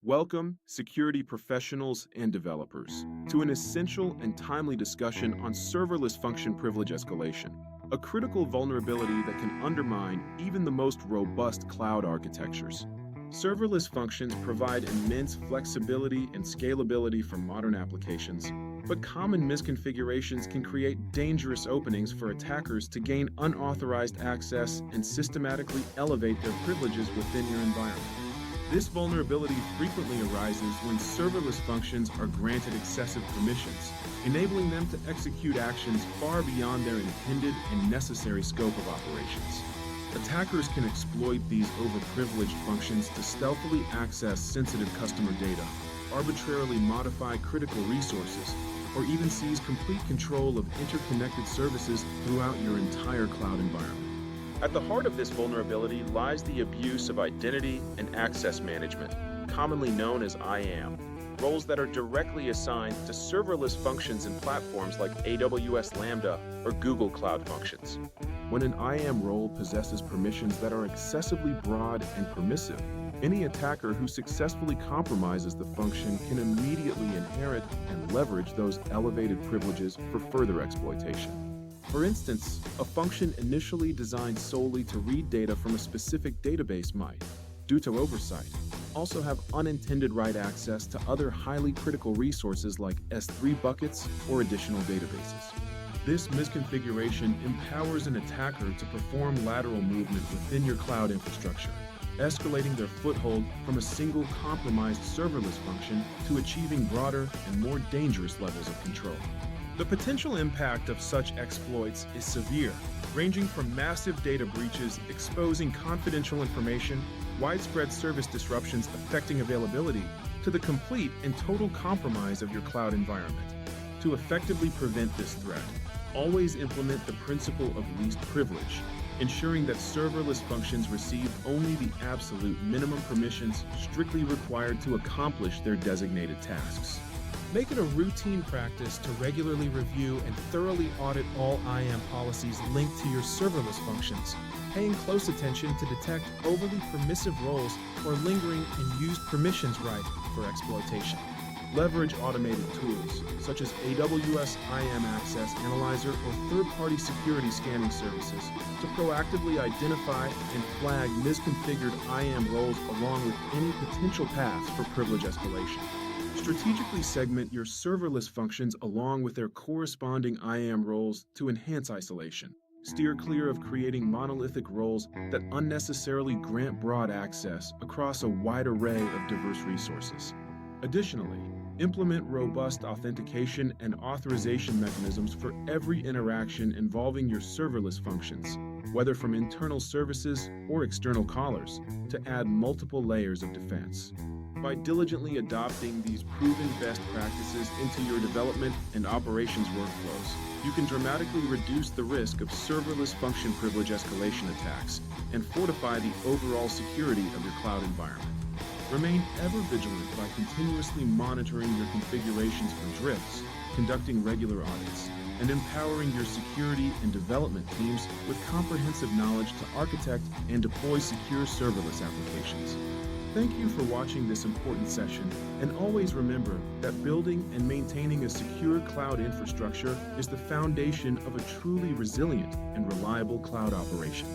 Welcome, security professionals and developers, to an essential and timely discussion on serverless function privilege escalation, a critical vulnerability that can undermine even the most robust cloud architectures. Serverless functions provide immense flexibility and scalability for modern applications, but common misconfigurations can create dangerous openings for attackers to gain unauthorized access and systematically elevate their privileges within your environment. This vulnerability frequently arises when serverless functions are granted excessive permissions, enabling them to execute actions far beyond their intended and necessary scope of operations. Attackers can exploit these overprivileged functions to stealthily access sensitive customer data, arbitrarily modify critical resources, or even seize complete control of interconnected services throughout your entire cloud environment. At the heart of this vulnerability lies the abuse of identity and access management, commonly known as IAM, roles that are directly assigned to serverless functions in platforms like AWS Lambda or Google Cloud Functions. When an IAM role possesses permissions that are excessively broad and permissive, any attacker who successfully compromises the function can immediately inherit and leverage those elevated privileges for further exploitation. For instance, a function initially designed solely to read data from a specific database might, due to oversight, also have unintended write access to other highly critical resources like S3 buckets or additional databases. This misconfiguration empowers an attacker to perform lateral movement within your cloud infrastructure, escalating their foothold from a single compromised serverless function to achieving broader and more dangerous levels of control. The potential impact of such exploits is severe, ranging from massive data breaches exposing confidential information, widespread service disruptions affecting availability, to the complete and total compromise of your cloud environment. To effectively prevent this threat, always implement the principle of least privilege, ensuring that serverless functions receive only the absolute minimum permissions strictly required to accomplish their designated tasks. Make it a routine practice to regularly review and thoroughly audit all IAM policies linked to your serverless functions, paying close attention to detect overly permissive roles or lingering and used permissions right for exploitation. Leverage automated tools, such as AWS IAM Access Analyzer or third-party security scanning services, to proactively identify and flag misconfigured IAM roles along with any potential paths for privilege escalation. Strategically segment your serverless functions along with their corresponding IAM roles to enhance isolation. Steer clear of creating monolithic roles that unnecessarily grant broad access across a wide array of diverse resources. Additionally, implement robust authentication and authorization mechanisms for every interaction involving your serverless functions, whether from internal services or external callers, to add multiple layers of defense. By diligently adopting these proven best practices into your development and operations workflows, you can dramatically reduce the risk of serverless function privilege escalation attacks and fortify the overall security of your cloud environment. Remain ever vigilant by continuously monitoring your configurations for drifts, conducting regular audits, and empowering your security and development teams with comprehensive knowledge to architect and deploy secure serverless applications. Thank you for watching this important session, and always remember that building and maintaining a secure cloud infrastructure is the foundation of a truly resilient and reliable cloud operation.